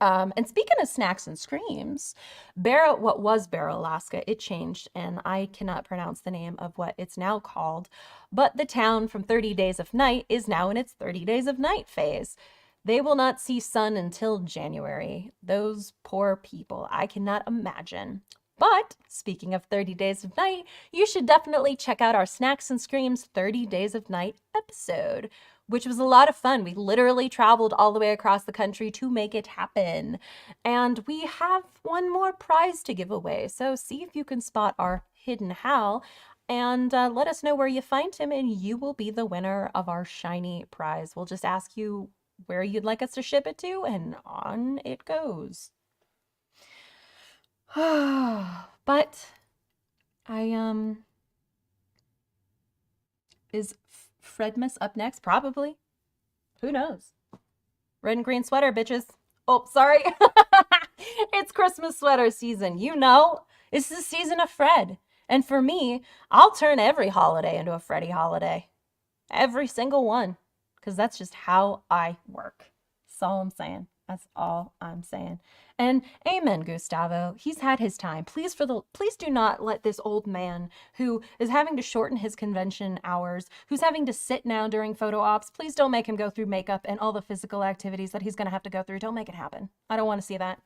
And speaking of Snacks and Screams, what was Barrow, Alaska, it changed, and I cannot pronounce the name of what it's now called, but the town from 30 Days of Night is now in its 30 Days of Night phase. They will not see sun until January. Those poor people, I cannot imagine. But speaking of 30 Days of Night, you should definitely check out our Snacks and Screams 30 Days of Night episode, which was a lot of fun. We literally traveled all the way across the country to make it happen. And we have one more prize to give away. So see if you can spot our hidden Hal and let us know where you find him, and you will be the winner of our shiny prize. We'll just ask you where you'd like us to ship it to, and on it goes. But is Fredmas up next? Probably. Who knows? Red and green sweater, bitches. Oh, sorry. It's Christmas sweater season. You know, it's the season of Fred. And for me, I'll turn every holiday into a Freddy holiday. Every single one. Because that's just how I work. That's all I'm saying. That's all I'm saying. And amen, Gustavo. He's had his time. Please do not let this old man who is having to shorten his convention hours, who's having to sit now during photo ops, please don't make him go through makeup and all the physical activities that he's going to have to go through. Don't make it happen. I don't want to see that.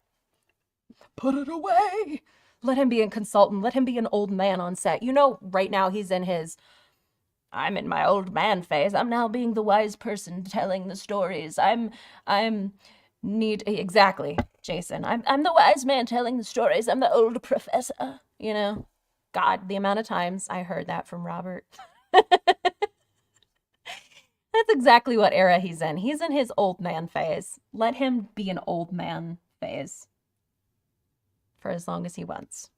Put it away. Let him be a consultant. Let him be an old man on set. You know, right now he's in his, I'm in my old man phase. I'm now being the wise person telling the stories. Exactly, Jason. I'm the wise man telling the stories. I'm the old professor, you know. God, the amount of times I heard that from Robert. That's exactly what era he's in. He's in his old man phase. Let him be an old man phase for as long as he wants.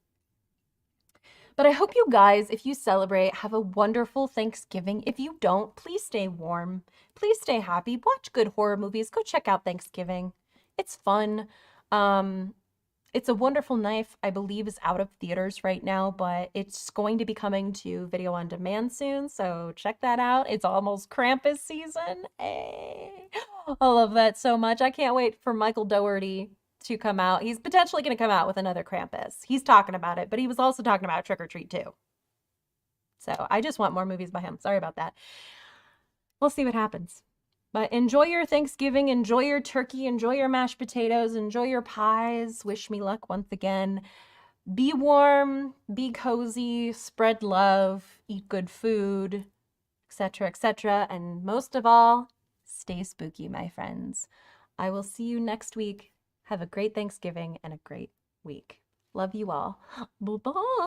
But I hope you guys, if you celebrate, have a wonderful Thanksgiving. If you don't, please stay warm. Please stay happy. Watch good horror movies. Go check out Thanksgiving. It's fun. It's a Wonderful Knife, I believe, is out of theaters right now, but it's going to be coming to video on demand soon, so check that out. It's almost Krampus season. Hey. I love that so much. I can't wait for Michael Dougherty to come out. He's potentially going to come out with another Krampus. He's talking about it, but he was also talking about Trick or Treat too. So I just want more movies by him. Sorry about that. We'll see what happens. But enjoy your Thanksgiving, enjoy your turkey, enjoy your mashed potatoes, enjoy your pies. Wish me luck once again. Be warm, be cozy, spread love, eat good food, etc., etc. And most of all, stay spooky, my friends. I will see you next week. Have a great Thanksgiving and a great week. Love you all. Bye-bye.